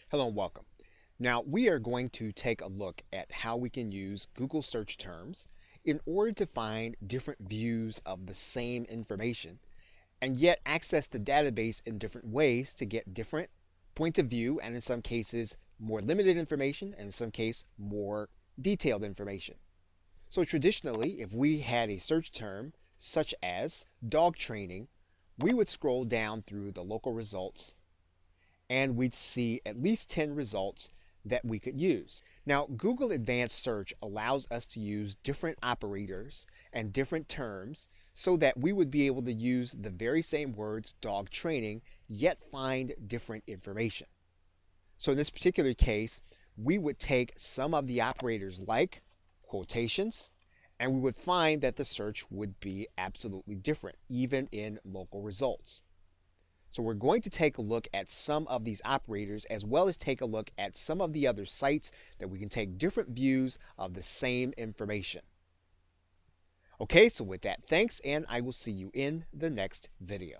Hello and welcome. Now we are going to take a look at how we can use Google search terms in order to find different views of the same information and yet access the database in different ways to get different points of view and in some cases more limited information and in some case more detailed information. So traditionally, if we had a search term such as dog training, we would scroll down through the local results and we'd see at least 10 results that we could use. Now, Google Advanced Search allows us to use different operators and different terms so that we would be able to use the very same words, dog training, yet find different information. So in this particular case, we would take some of the operators like quotations, and we would find that the search would be absolutely different, even in local results. So we're going to take a look at some of these operators as well as take a look at some of the other sites that we can take different views of the same information. Okay, so with that, thanks, and I will see you in the next video.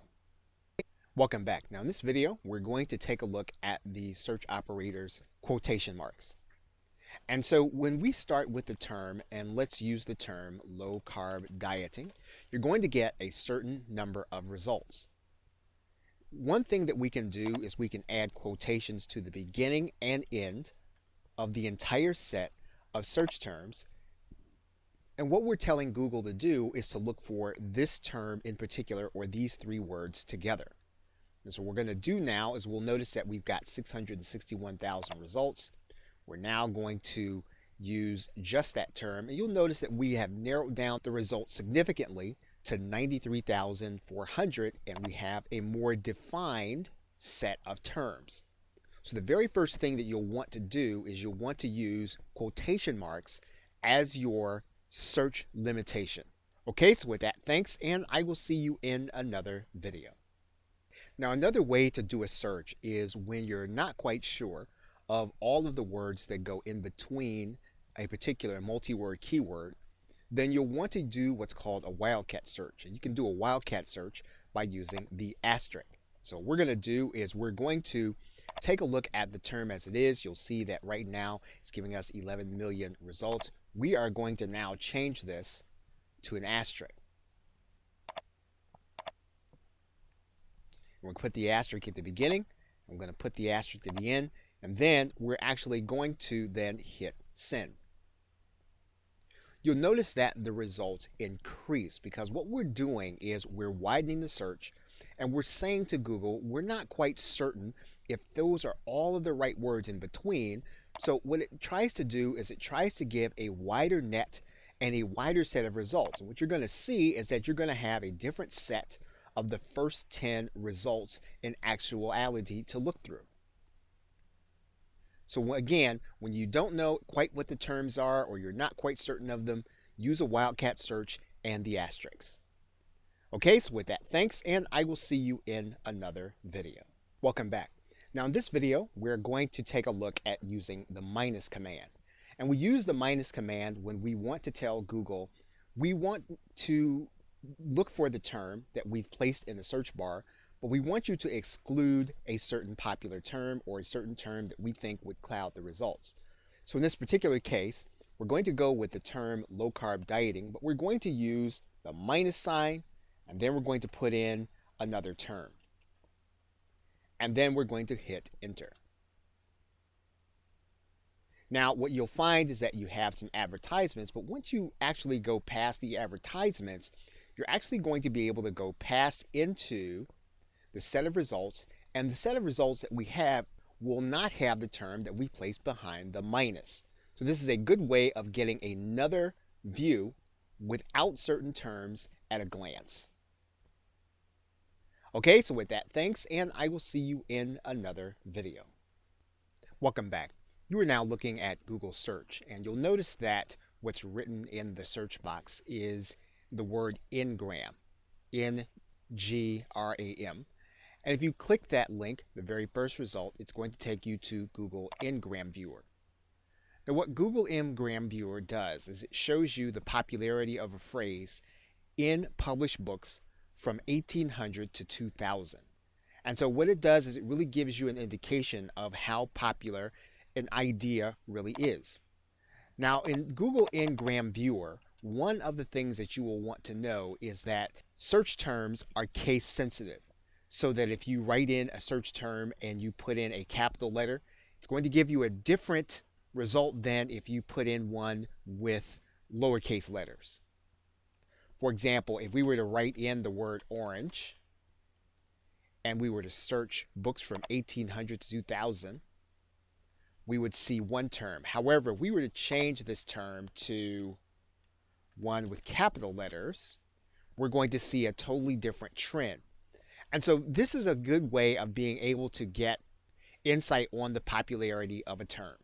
Welcome back. Now in this video, we're going to take a look at the search operators quotation marks. And so when we start with the term, and let's use the term low carb dieting, you're going to get a certain number of results. One thing that we can do is we can add quotations to the beginning and end of the entire set of search terms. And what we're telling Google to do is to look for this term in particular or these three words together. And so what we're going to do now is we'll notice that we've got 661,000 results. We're now going to use just that term. And you'll notice that we have narrowed down the results significantly to 93,400, and we have a more defined set of terms. So the very first thing that you'll want to do is you'll want to use quotation marks as your search limitation. Okay, so with that, thanks, and I will see you in another video. Now another way to do a search is when you're not quite sure of all of the words that go in between a particular multi-word keyword, then you'll want to do what's called a wildcat search. And you can do a wildcat search by using the asterisk. So what we're going to do is we're going to take a look at the term as it is. You'll see that right now it's giving us 11 million results. We are going to now change this to an asterisk. We're going to put the asterisk at the beginning. I'm going to put the asterisk at the end. And then we're actually going to then hit send. You'll notice that the results increase because what we're doing is we're widening the search and we're saying to Google we're not quite certain if those are all of the right words in between. So what it tries to do is it tries to give a wider net and a wider set of results. And what you're going to see is that you're going to have a different set of the first 10 results in actuality to look through. So again, when you don't know quite what the terms are or you're not quite certain of them, use a wildcat search and the asterisks. Okay, so with that, thanks, and I will see you in another video. Welcome back. Now in this video, we're going to take a look at using the minus command. And we use the minus command when we want to tell Google we want to look for the term that we've placed in the search bar, but we want you to exclude a certain popular term or a certain term that we think would cloud the results. So in this particular case, we're going to go with the term low carb dieting, but we're going to use the minus sign, and then we're going to put in another term. And then we're going to hit enter. Now what you'll find is that you have some advertisements, but once you actually go past the advertisements, you're actually going to be able to go past into the set of results, and the set of results that we have will not have the term that we placed behind the minus. So this is a good way of getting another view without certain terms at a glance. Okay, so with that, thanks, and I will see you in another video. Welcome back. You are now looking at Google search, and you'll notice that what's written in the search box is the word ngram, N-G-R-A-M. And if you click that link, the very first result, it's going to take you to Google Ngram Viewer. Now what Google Ngram Viewer does is it shows you the popularity of a phrase in published books from 1800 to 2000. And so what it does is it really gives you an indication of how popular an idea really is. Now, in Google Ngram Viewer, one of the things that you will want to know is that search terms are case sensitive. So that if you write in a search term and you put in a capital letter, it's going to give you a different result than if you put in one with lowercase letters. For example, if we were to write in the word orange and we were to search books from 1800 to 2000, we would see one term. However, if we were to change this term to one with capital letters, we're going to see a totally different trend. And so this is a good way of being able to get insight on the popularity of a term.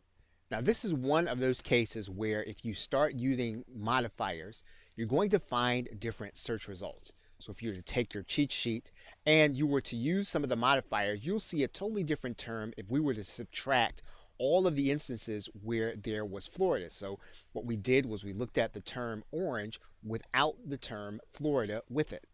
Now, this is one of those cases where if you start using modifiers, you're going to find different search results. So if you were to take your cheat sheet and you were to use some of the modifiers, you'll see a totally different term if we were to subtract all of the instances where there was Florida. So what we did was we looked at the term orange without the term Florida with it.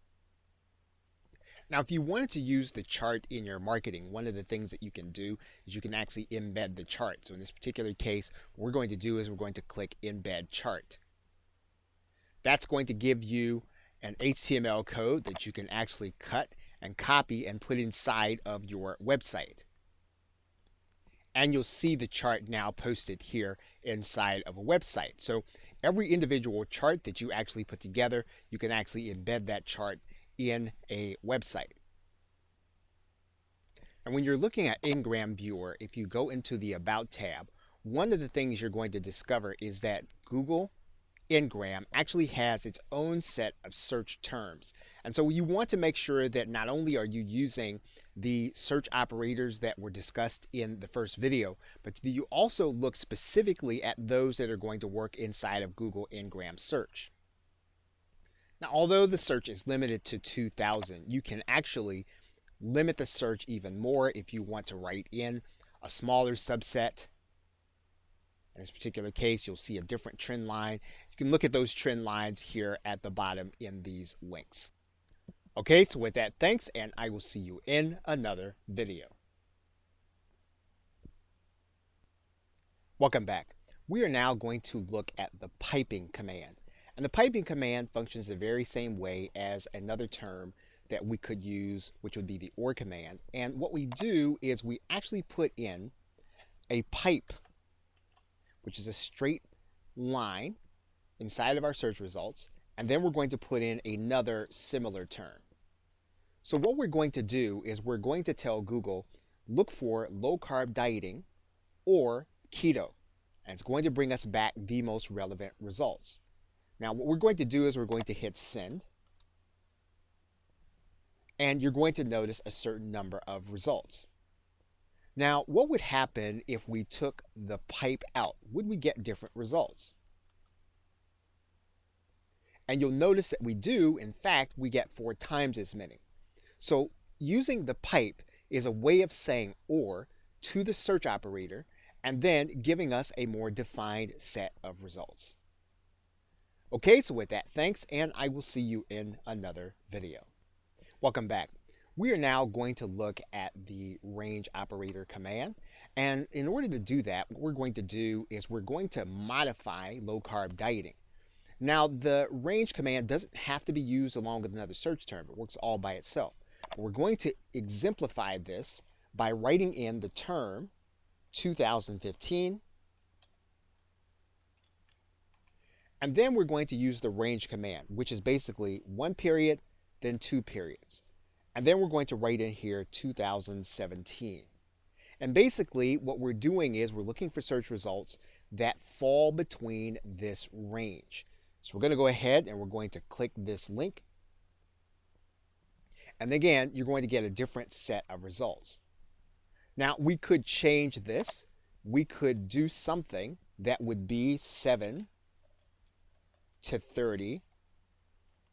Now, if you wanted to use the chart in your marketing, one of the things that you can do is you can actually embed the chart. So in this particular case, what we're going to do is we're going to click Embed Chart. That's going to give you an HTML code that you can actually cut and copy and put inside of your website. And you'll see the chart now posted here inside of a website. So every individual chart that you actually put together, you can actually embed that chart in a website. And when you're looking at Ngram Viewer, if you go into the About tab, one of the things you're going to discover is that Google Ngram actually has its own set of search terms. And so you want to make sure that not only are you using the search operators that were discussed in the first video, but that you also look specifically at those that are going to work inside of Google Ngram search. Now, although the search is limited to 2000, you can actually limit the search even more if you want to write in a smaller subset. In this particular case, you'll see a different trend line. You can look at those trend lines here at the bottom in these links. Okay, so with that, thanks, and I will see you in another video. Welcome back. We are now going to look at the piping command. And the piping command functions the very same way as another term that we could use, which would be the OR command. And what we do is we actually put in a pipe, which is a straight line inside of our search results, and then we're going to put in another similar term. So what we're going to do is we're going to tell Google, look for low-carb dieting or keto, and it's going to bring us back the most relevant results. Now, what we're going to do is we're going to hit send, and you're going to notice a certain number of results. Now, what would happen if we took the pipe out? Would we get different results? And you'll notice that we do. In fact, we get 4 times as many. So using the pipe is a way of saying OR to the search operator and then giving us a more defined set of results. Okay, so with that, thanks, and I will see you in another video. Welcome back. We are now going to look at the range operator command. And in order to do that, what we're going to do is we're going to modify low-carb dieting. Now, the range command doesn't have to be used along with another search term. It works all by itself. But we're going to exemplify this by writing in the term 2015. And then we're going to use the range command, which is basically 1 period, then 2 periods. And then we're going to write in here 2017. And basically what we're doing is we're looking for search results that fall between this range. So we're going to go ahead and we're going to click this link. And again, you're going to get a different set of results. Now, we could change this. We could do something that would be 7 to 30,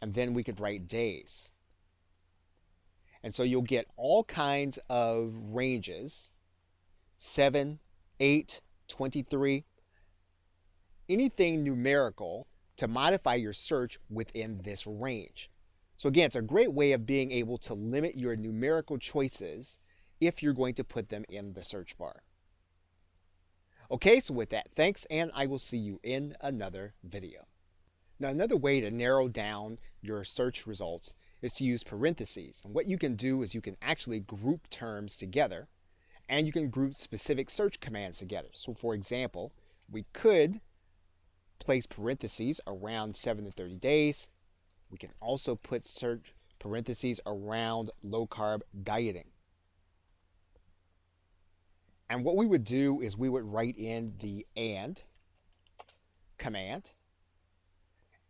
and then we could write days. And so you'll get all kinds of ranges, 7, 8, 23, anything numerical to modify your search within this range. So again, it's a great way of being able to limit your numerical choices if you're going to put them in the search bar. Okay, so with that, thanks, and I will see you in another video. Now, another way to narrow down your search results is to use parentheses. And what you can do is you can actually group terms together, and you can group specific search commands together. So for example, we could place parentheses around 7 to 30 days. We can also put search parentheses around low carb dieting. And what we would do is we would write in the and command,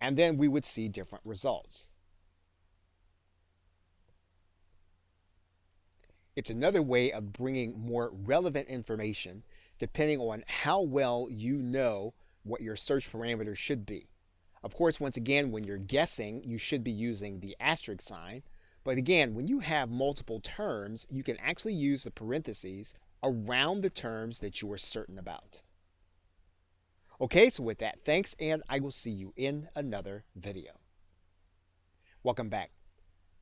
and then we would see different results. It's another way of bringing more relevant information depending on how well you know what your search parameters should be. Of course, once again, when you're guessing, you should be using the asterisk sign. But again, when you have multiple terms, you can actually use the parentheses around the terms that you are certain about. Okay, so with that, thanks, and I will see you in another video. Welcome back.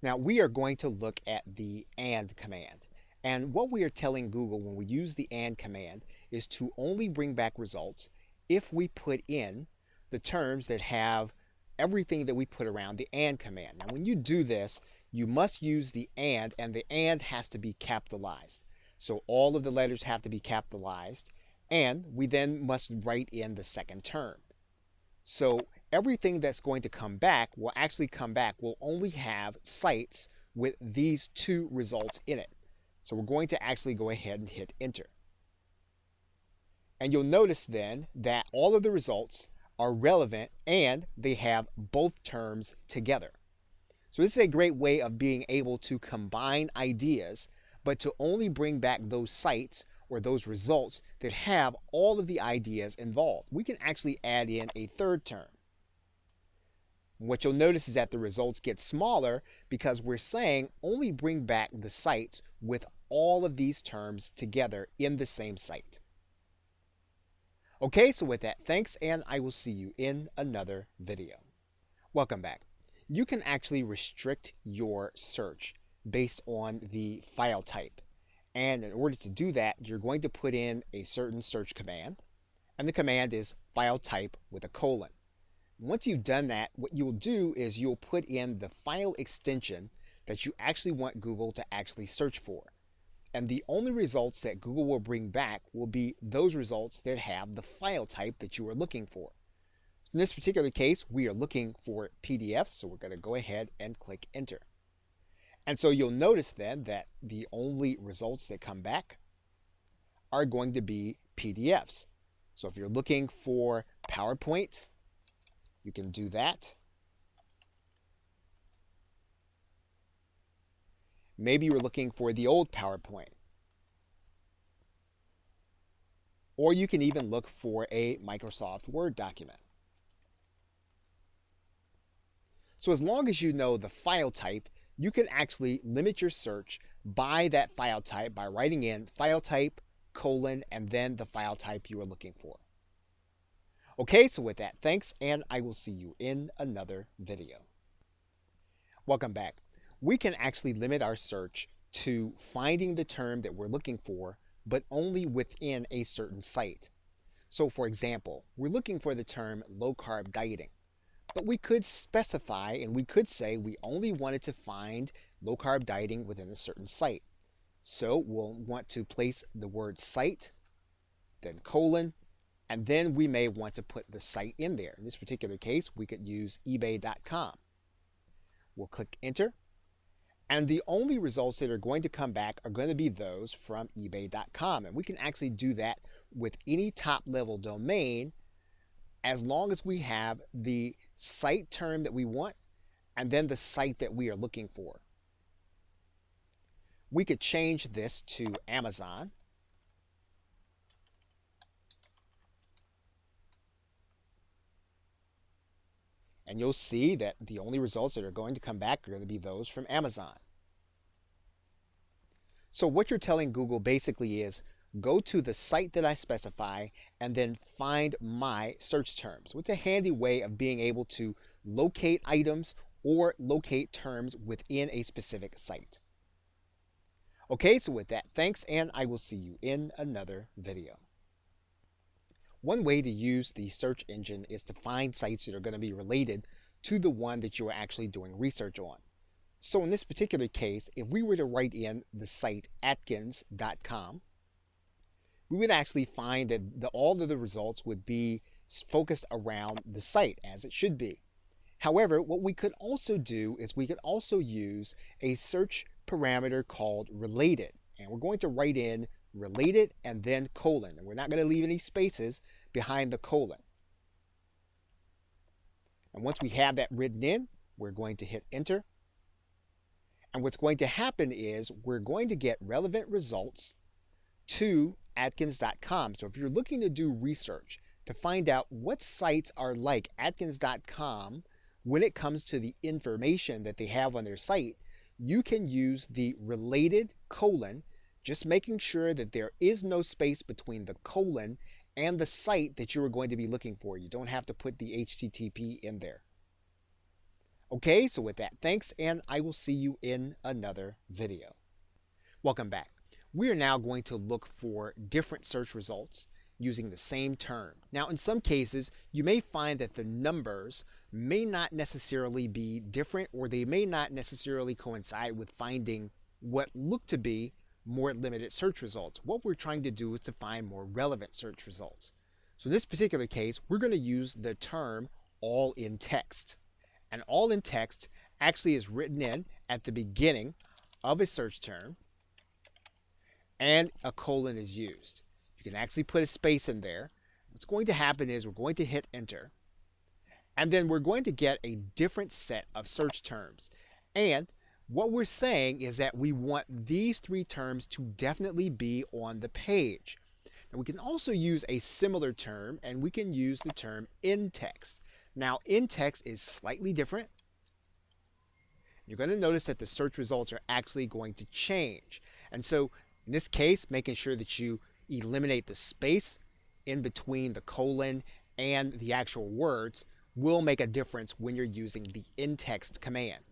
Now we are going to look at the and command. And what we are telling Google when we use the and command is to only bring back results if we put in the terms that have everything that we put around the and command. Now when you do this, you must use the and the and has to be capitalized. So all of the letters have to be capitalized, and we then must write in the second term. So everything that's going to come back will actually come back will only have sites with these two results in it. So we're going to actually go ahead and hit enter. And you'll notice then that all of the results are relevant and they have both terms together. So this is a great way of being able to combine ideas, but to only bring back those sites or those results that have all of the ideas involved. We can actually add in a third term. What you'll notice is that the results get smaller because we're saying only bring back the sites with all of these terms together in the same site. Okay, so with that, thanks, and I will see you in another video. Welcome back. You can actually restrict your search based on the file type. And in order to do that, you're going to put in a certain search command, and the command is file type with a colon. Once you've done that, what you'll do is you'll put in the file extension that you actually want Google to actually search for. And the only results that Google will bring back will be those results that have the file type that you are looking for. In this particular case, we are looking for PDFs, so we're going to go ahead and click enter. And so you'll notice then that the only results that come back are going to be PDFs. So if you're looking for PowerPoint, you can do that. Maybe you're looking for the old PowerPoint. Or you can even look for a Microsoft Word document. So as long as you know the file type, you can actually limit your search by that file type by writing in file type, colon, and then the file type you are looking for. Okay, so with that, thanks, and I will see you in another video. Welcome back. We can actually limit our search to finding the term that we're looking for, but only within a certain site. So for example, we're looking for the term low carb dieting. But we could specify and we could say we only wanted to find low carb dieting within a certain site. So we'll want to place the word site, then colon, and then we may want to put the site in there. In this particular case, we could use ebay.com. We'll click enter, and the only results that are going to come back are going to be those from ebay.com. And we can actually do that with any top level domain as long as we have the site term that we want and then the site that we are looking for. We could change this to Amazon. And you'll see that the only results that are going to come back are going to be those from Amazon. So what you're telling Google basically is go to the site that I specify and then find my search terms. It's a handy way of being able to locate items or locate terms within a specific site. Okay, so with that, thanks, and I will see you in another video. One way to use the search engine is to find sites that are going to be related to the one that you are actually doing research on. So in this particular case, if we were to write in the site atkins.com, we would actually find that all of the results would be focused around the site, as it should be. However, what we could also do is we could also use a search parameter called related. And we're going to write in related and then colon. And we're not going to leave any spaces behind the colon. And once we have that written in, we're going to hit enter. And what's going to happen is we're going to get relevant results to atkins.com. So if you're looking to do research to find out what sites are like atkins.com when it comes to the information that they have on their site, you can use the related colon, just making sure that there is no space between the colon and the site that you are going to be looking for. You don't have to put the HTTP in there. Okay, so with that, thanks, and I will see you in another video. Welcome back. We are now going to look for different search results using the same term. Now, in some cases, you may find that the numbers may not necessarily be different, or they may not necessarily coincide with finding what look to be more limited search results. What we're trying to do is to find more relevant search results. So in this particular case, we're going to use the term all in text. And all in text actually is written in at the beginning of a search term, and a colon is used. You can actually put a space in there. What's going to happen is we're going to hit enter, and then we're going to get a different set of search terms. And what we're saying is that we want these three terms to definitely be on the page. And we can also use a similar term, and we can use the term in text. Now, in text is slightly different. You're going to notice that the search results are actually going to change. And so in this case, making sure that you eliminate the space in between the colon and the actual words will make a difference when you're using the in-text command.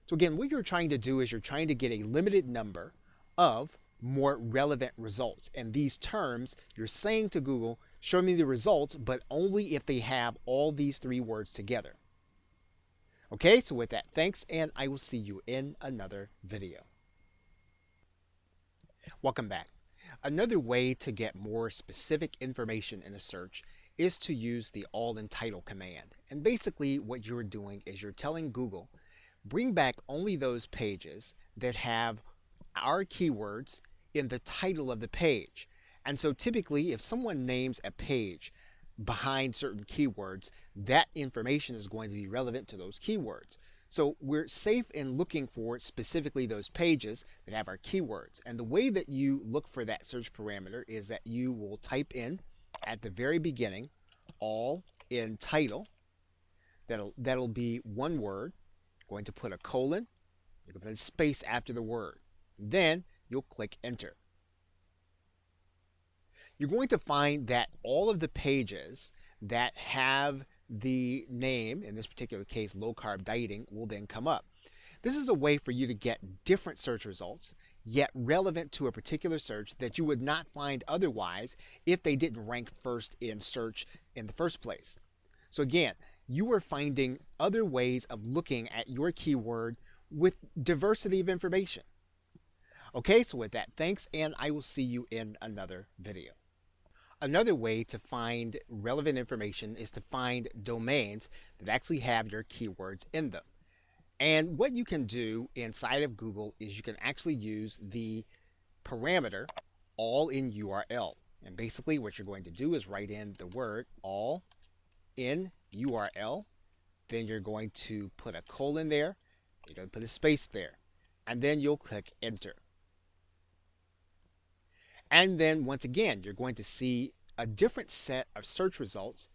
So again, what you're trying to do is you're trying to get a limited number of more relevant results. And these terms, you're saying to Google, show me the results, but only if they have all these three words together. Okay, so with that, thanks, and I will see you in another video. Welcome back. Another way to get more specific information in a search is to use the all in title command. And basically what you're doing is you're telling Google, bring back only those pages that have our keywords in the title of the page. And so typically if someone names a page behind certain keywords, that information is going to be relevant to those keywords. So we're safe in looking for specifically those pages that have our keywords. And the way that you look for that search parameter is that you will type in at the very beginning, all in title. That'll be one word. You're going to put a colon. You're going to put a space after the word. Then you'll click enter. You're going to find that all of the pages that have the name, in this particular case low carb dieting, will then come up. This is a way for you to get different search results, yet relevant to a particular search that you would not find otherwise if they didn't rank first in search in the first place. So again, you are finding other ways of looking at your keyword with diversity of information. Okay, so with that, thanks, and I will see you in another video. Another way to find relevant information is to find domains that actually have your keywords in them. And what you can do inside of Google is you can actually use the parameter all in URL. And basically what you're going to do is write in the word all in URL. Then you're going to put a colon there. You're going to put a space there. And then you'll click enter. And then once again, you're going to see a different set of search results,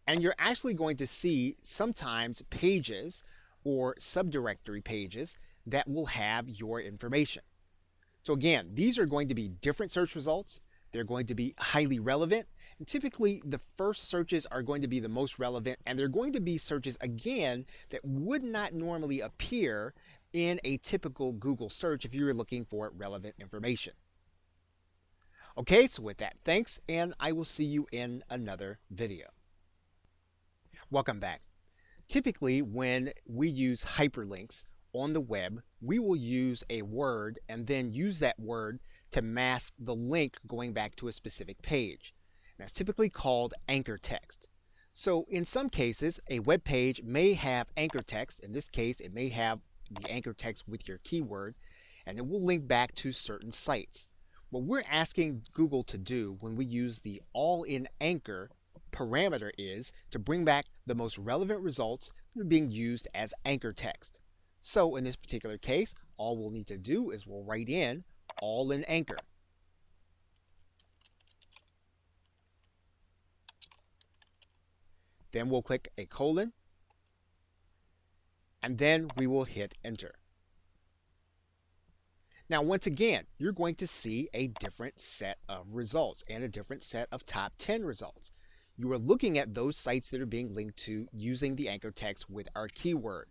and you're actually going to see sometimes pages or subdirectory pages that will have your information. So again, these are going to be different search results. They're going to be highly relevant, And typically, the first searches are going to be the most relevant, and they're going to be searches again that would not normally appear in a typical Google search if you were looking for relevant information. Okay, so with that, thanks, and I will see you in another video. Welcome back. Typically, when we use hyperlinks on the web, we will use a word and then use that word to mask the link going back to a specific page. That's typically called anchor text. So in some cases, a web page may have anchor text. In this case, it may have the anchor text with your keyword, and it will link back to certain sites. What we're asking Google to do when we use the all-in anchor parameter is to bring back the most relevant results that are being used as anchor text. So in this particular case, all we'll need to do is we'll write in all in anchor. Then we'll click a colon, and then we will hit enter. Now, once again, you're going to see a different set of results and a different set of top 10 results. You are looking at those sites that are being linked to using the anchor text with our keyword.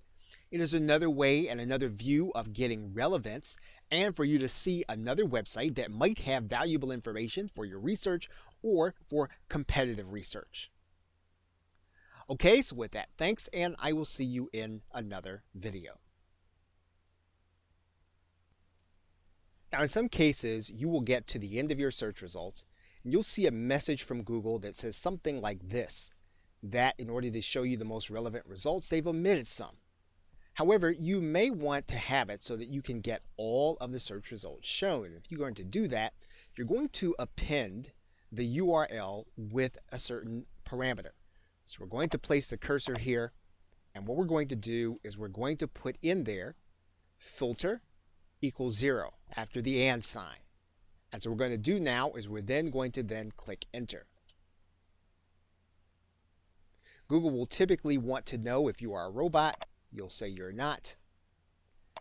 It is another way and another view of getting relevance and for you to see another website that might have valuable information for your research or for competitive research. Okay, so with that, thanks, and I will see you in another video. Now, in some cases, you will get to the end of your search results, and you'll see a message from Google that says something like this, that in order to show you the most relevant results, they've omitted some. However, you may want to have it so that you can get all of the search results shown. And if you're going to do that, you're going to append the URL with a certain parameter. So we're going to place the cursor here, and what we're going to do is we're going to put in there filter equals 0 after the and sign. And so what we're going to do now is we're then going to click enter. Google will typically want to know if you are a robot. You'll say you're not,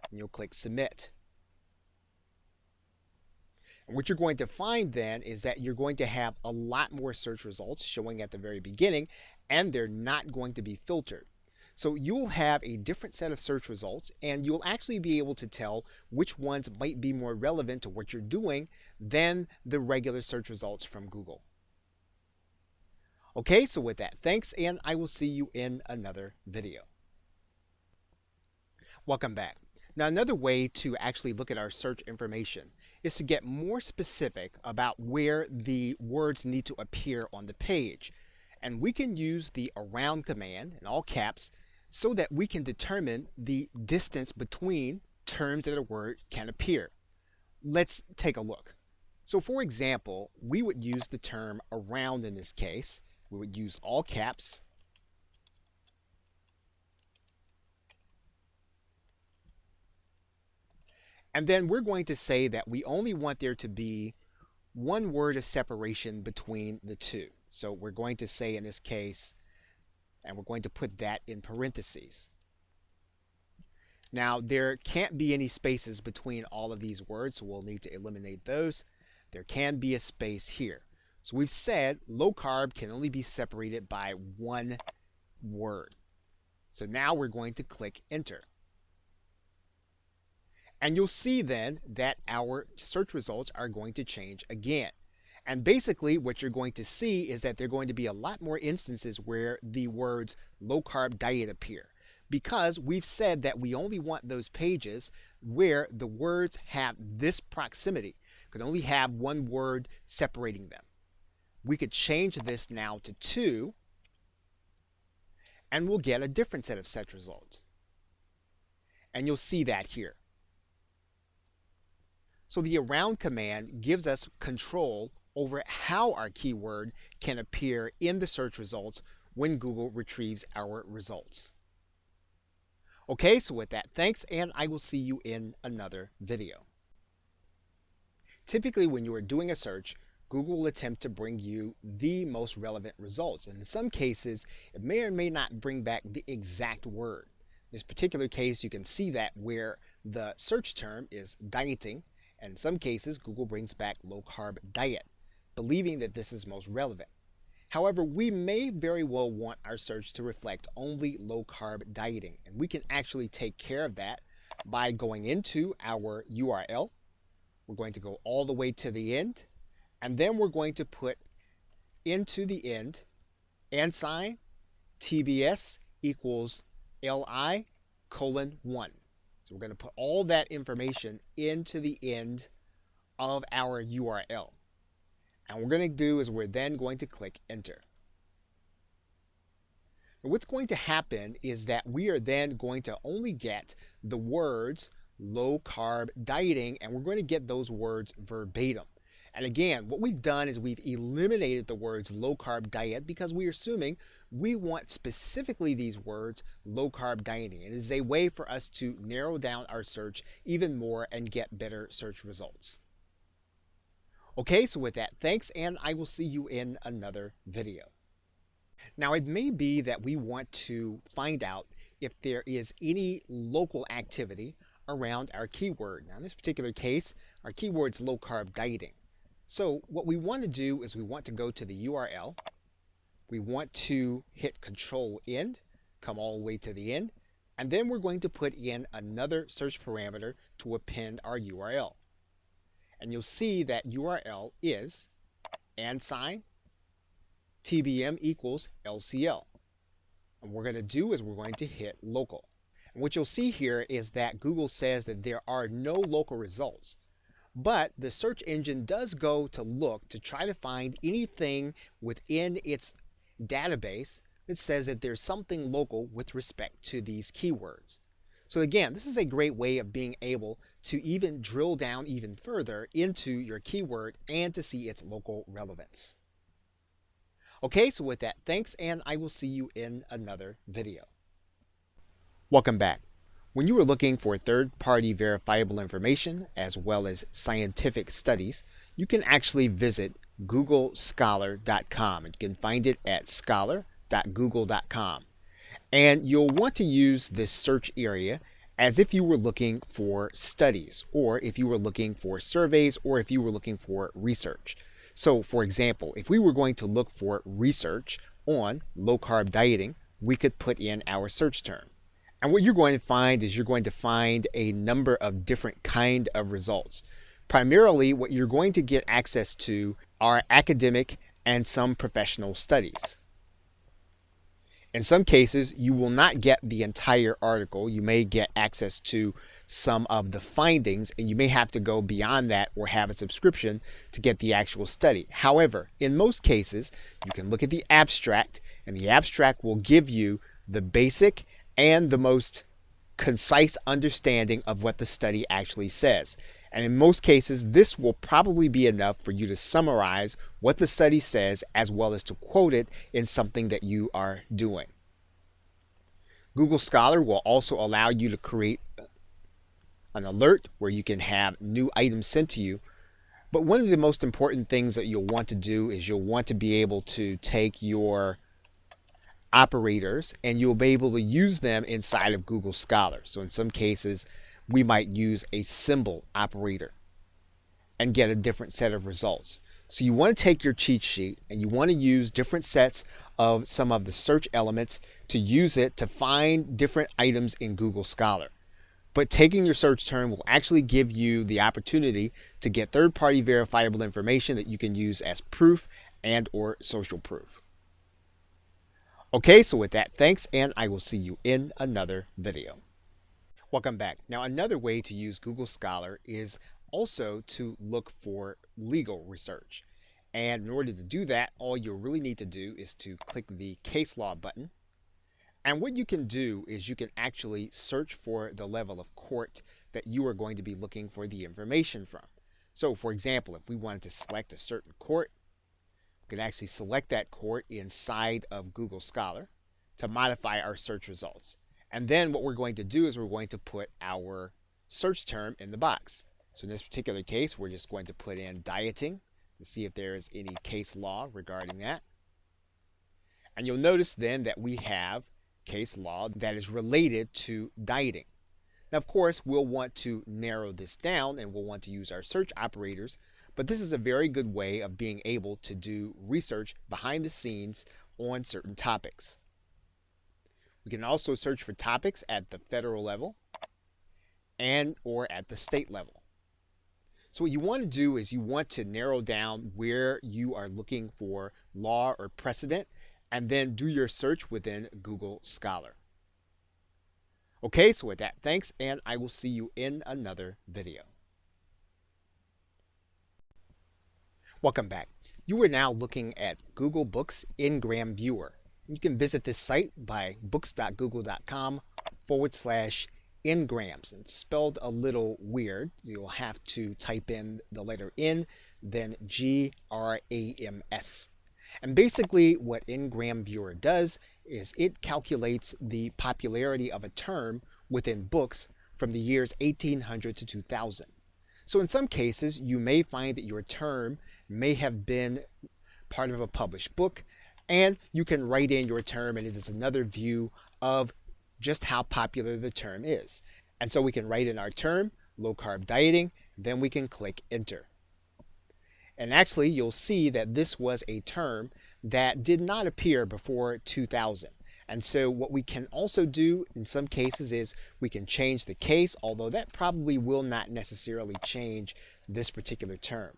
and you'll click submit. And what you're going to find then is that you're going to have a lot more search results showing at the very beginning, and they're not going to be filtered. So you'll have a different set of search results, and you'll actually be able to tell which ones might be more relevant to what you're doing than the regular search results from Google. Okay, so with that, thanks, and I will see you in another video. Welcome back. Now, another way to actually look at our search information is to get more specific about where the words need to appear on the page. And we can use the around command in all caps so that we can determine the distance between terms that a word can appear. Let's take a look. So for example, we would use the term around in this case. We would use all caps. And then we're going to say that we only want there to be one word of separation between the two. So we're going to say in this case, and we're going to put that in parentheses. Now, there can't be any spaces between all of these words, so we'll need to eliminate those. There can be a space here. So we've said low carb can only be separated by one word. So now we're going to click enter. And you'll see then that our search results are going to change again. And basically what you're going to see is that there are going to be a lot more instances where the words low carb diet appear, because we've said that we only want those pages where the words have this proximity, could only have one word separating them. We could change this now to 2, and we'll get a different set of search results. And you'll see that here. So the around command gives us control over how our keyword can appear in the search results when Google retrieves our results. Okay, so with that, thanks, and I will see you in another video. Typically, when you are doing a search, Google will attempt to bring you the most relevant results. And in some cases, it may or may not bring back the exact word. In this particular case, you can see that where the search term is dieting, and in some cases, Google brings back low carb diet, believing that this is most relevant. However, we may very well want our search to reflect only low carb dieting, and we can actually take care of that by going into our URL. We're going to go all the way to the end, and then we're going to put into the end and sign TBS equals LI colon 1. So we're going to put all that information into the end of our URL. And what we're going to do is we're then going to click enter. Now what's going to happen is that we are then going to only get the words low carb dieting, and we're going to get those words verbatim. And again, what we've done is we've eliminated the words low carb diet because we're assuming we want specifically these words low carb dieting. It is a way for us to narrow down our search even more and get better search results. Okay, so with that, thanks, and I will see you in another video. Now, it may be that we want to find out if there is any local activity around our keyword. Now, in this particular case, our keyword is low carb dieting. So what we want to do is we want to go to the URL. We want to hit Control End, come all the way to the end, and then we're going to put in another search parameter to append our URL. And you'll see that URL is &sign TBM equals LCL. And what we're going to do is we're going to hit local. And what you'll see here is that Google says that there are no local results. But the search engine does go to look to try to find anything within its database that says that there's something local with respect to these keywords. So again, this is a great way of being able to even drill down even further into your keyword and to see its local relevance. Okay, so with that, thanks, and I will see you in another video. Welcome back. When you are looking for third-party verifiable information as well as scientific studies, you can actually visit googlescholar.com. You can find it at scholar.google.com. And you'll want to use this search area as if you were looking for studies, or if you were looking for surveys, or if you were looking for research. So, for example, if we were going to look for research on low-carb dieting, we could put in our search term. And what you're going to find is you're going to find a number of different kind of results. Primarily, what you're going to get access to are academic and some professional studies. In some cases, you will not get the entire article. You may get access to some of the findings, and you may have to go beyond that or have a subscription to get the actual study. However, in most cases, you can look at the abstract, and the abstract will give you the basic and the most concise understanding of what the study actually says. And in most cases, this will probably be enough for you to summarize what the study says as well as to quote it in something that you are doing. Google Scholar will also allow you to create an alert where you can have new items sent to you. But one of the most important things that you'll want to do is you'll want to be able to take your operators and you'll be able to use them inside of Google Scholar. So in some cases, we might use a symbol operator and get a different set of results. So you want to take your cheat sheet and you want to use different sets of some of the search elements to use it to find different items in Google Scholar. But taking your search term will actually give you the opportunity to get third-party verifiable information that you can use as proof and or social proof. Okay, so with that, thanks, and I will see you in another video. Welcome back. Now, another way to use Google Scholar is also to look for legal research. And in order to do that, all you really need to do is to click the case law button. And what you can do is you can actually search for the level of court that you are going to be looking for the information from. So, for example, if we wanted to select a certain court, we can actually select that court inside of Google Scholar to modify our search results. And then what we're going to do is we're going to put our search term in the box. So in this particular case, we're just going to put in dieting to see if there is any case law regarding that. And you'll notice then that we have case law that is related to dieting. Now, of course, we'll want to narrow this down and we'll want to use our search operators, but this is a very good way of being able to do research behind the scenes on certain topics. We can also search for topics at the federal level and or at the state level. So what you want to do is you want to narrow down where you are looking for law or precedent and then do your search within Google Scholar. Okay, so with that, thanks, and I will see you in another video. Welcome back. You are now looking at Google Books Ngram Viewer. You can visit this site by books.google.com/ngrams. It's spelled a little weird. You'll have to type in the letter N, then GRAMS. And basically what Ngram Viewer does is it calculates the popularity of a term within books from the years 1800 to 2000. So in some cases, you may find that your term may have been part of a published book, and you can write in your term, and it is another view of just how popular the term is. And so we can write in our term, low carb dieting, then we can click enter. And actually, you'll see that this was a term that did not appear before 2000. And so what we can also do in some cases is we can change the case, although that probably will not necessarily change this particular term.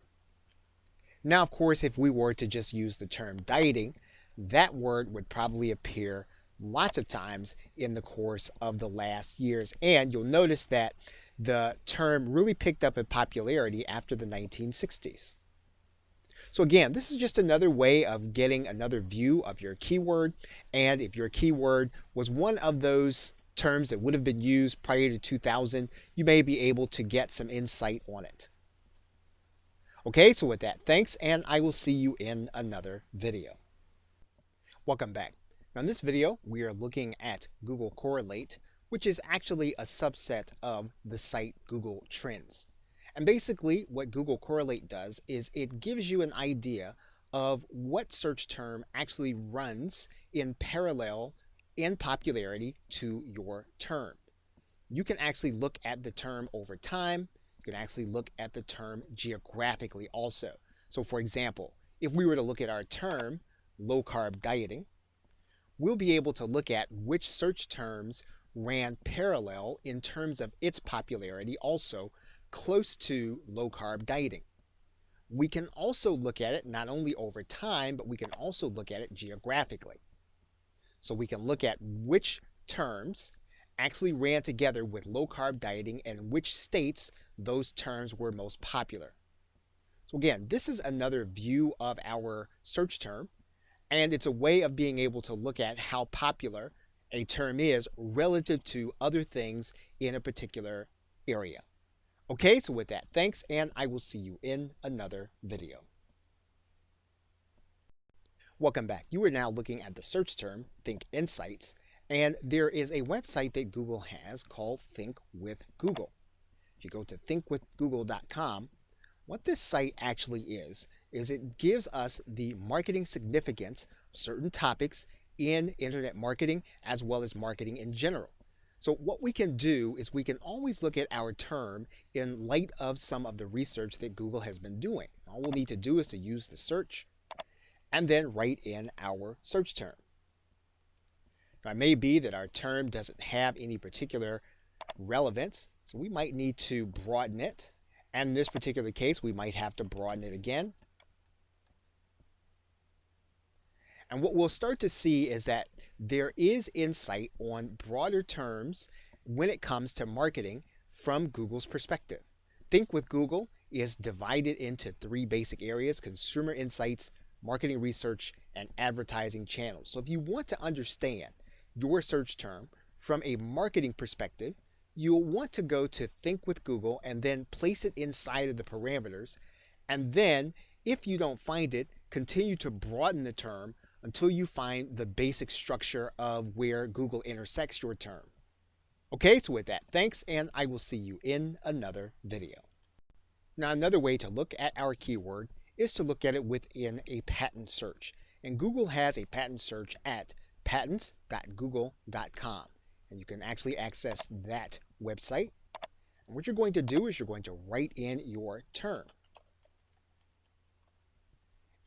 Now, of course, if we were to just use the term dieting, that word would probably appear lots of times in the course of the last years. And you'll notice that the term really picked up in popularity after the 1960s. So again, this is just another way of getting another view of your keyword. And if your keyword was one of those terms that would have been used prior to 2000, you may be able to get some insight on it. Okay, so with that, thanks, and I will see you in another video. Welcome back. Now in this video, we are looking at Google Correlate, which is actually a subset of the site Google Trends. And basically what Google Correlate does is it gives you an idea of what search term actually runs in parallel in popularity to your term. You can actually look at the term over time. You can actually look at the term geographically also. So for example, if we were to look at our term, low carb dieting, we'll be able to look at which search terms ran parallel in terms of its popularity also close to low carb dieting. We can also look at it not only over time, but we can also look at it geographically. So we can look at which terms actually ran together with low carb dieting and which states those terms were most popular. So again, this is another view of our search term, and it's a way of being able to look at how popular a term is relative to other things in a particular area. Okay, so with that, thanks, and I will see you in another video. Welcome back. You are now looking at the search term, Think Insights, and there is a website that Google has called Think with Google. If you go to thinkwithgoogle.com, what this site actually is it gives us the marketing significance of certain topics in internet marketing as well as marketing in general. So what we can do is we can always look at our term in light of some of the research that Google has been doing. All we'll need to do is to use the search and then write in our search term. Now, it may be that our term doesn't have any particular relevance, so we might need to broaden it. And in this particular case, we might have to broaden it again. And what we'll start to see is that there is insight on broader terms when it comes to marketing from Google's perspective. Think with Google is divided into three basic areas: consumer insights, marketing research, and advertising channels. So if you want to understand your search term from a marketing perspective, you'll want to go to Think with Google and then place it inside of the parameters. And then if you don't find it, continue to broaden the term until you find the basic structure of where Google intersects your term. Okay, so with that, thanks, and I will see you in another video. Now, another way to look at our keyword is to look at it within a patent search. And Google has a patent search at patents.google.com. And you can actually access that website. And what you're going to do is you're going to write in your term.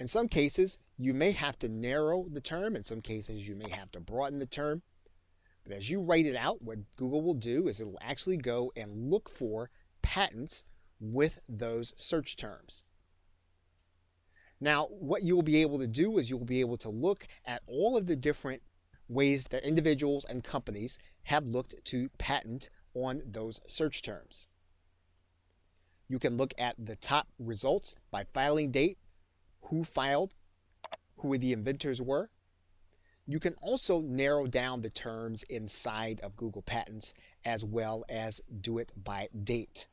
In some cases, you may have to narrow the term. In some cases, you may have to broaden the term. But as you write it out, what Google will do is it will actually go and look for patents with those search terms. Now, what you'll be able to do is you'll be able to look at all of the different ways that individuals and companies have looked to patent on those search terms. You can look at the top results by filing date, who filed, who the inventors were. You can also narrow down the terms inside of Google Patents as well as do it by date.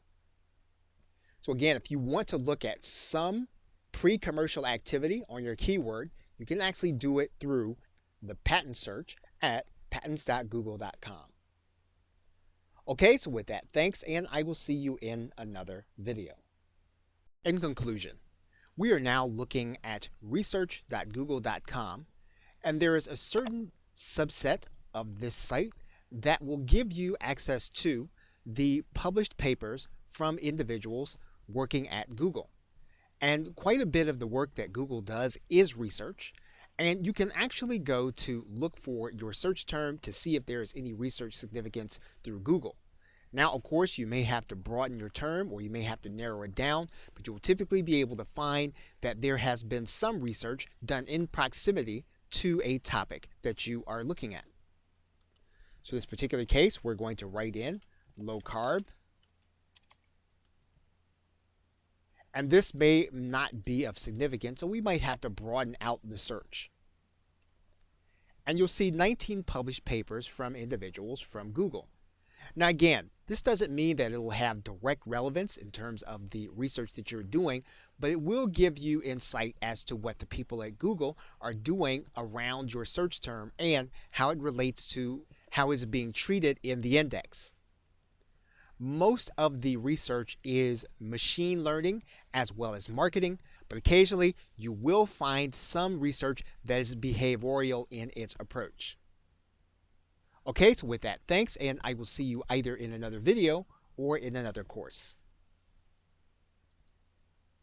So again, if you want to look at some pre-commercial activity on your keyword, you can actually do it through the patent search at patents.google.com. Okay, so with that, thanks, and I will see you in another video. In conclusion, we are now looking at research.google.com, and there is a certain subset of this site that will give you access to the published papers from individuals working at Google. And quite a bit of the work that Google does is research, and you can actually go to look for your search term to see if there is any research significance through Google. Now, of course, you may have to broaden your term or you may have to narrow it down, but you will typically be able to find that there has been some research done in proximity to a topic that you are looking at. So in this particular case, we're going to write in low carb. And this may not be of significance, so we might have to broaden out the search. And you'll see 19 published papers from individuals from Google. Now again, this doesn't mean that it will have direct relevance in terms of the research that you're doing, but it will give you insight as to what the people at Google are doing around your search term and how it relates to how it's being treated in the index. Most of the research is machine learning as well as marketing, but occasionally you will find some research that is behavioral in its approach. Okay, so with that, thanks, and I will see you either in another video or in another course.